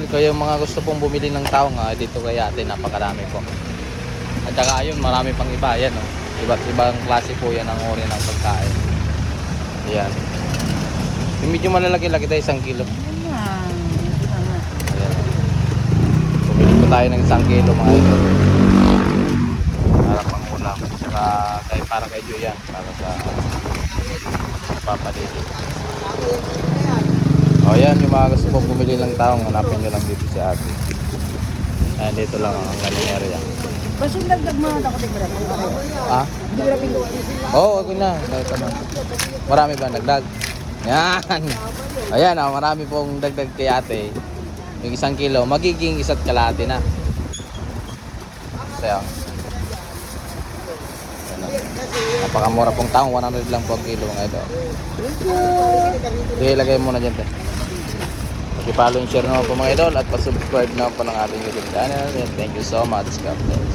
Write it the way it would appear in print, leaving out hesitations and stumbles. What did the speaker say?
Kaya yung mga gusto pong bumili ng tao nga dito kay ate, napakarami po. At saka ayun, marami pang iba yan, oh. Iba't ibang klase po yan ang uri ng pagkain. Ayan. Yung medyo malalaki-laki tayo, 1 kilo. Ayan. Bumili po tayo ng 1 kilo mga idol. Para pang ulam. Saka para kay Julian. Para sa papadili. O yan, yung mga gusto pong bumili ng taong, hanapin nyo lang dito si ate. Ayan, dito lang ang galing area. Basing dagdag mga nakatigran. Ha? Oo, ako na. Marami ba nagdag? Yan. Ayan, marami pong dagdag kay ate. Yung 1 kilo, magiging 1 kalahati na. Kaya, napakamura pong taong, 100 lang po ang kilo mga ito. Sige, ilagay muna dyan. Paki-follow and share naman po mga idol at pa-subscribe na po ng ating YouTube channel. And thank you so much. God bless.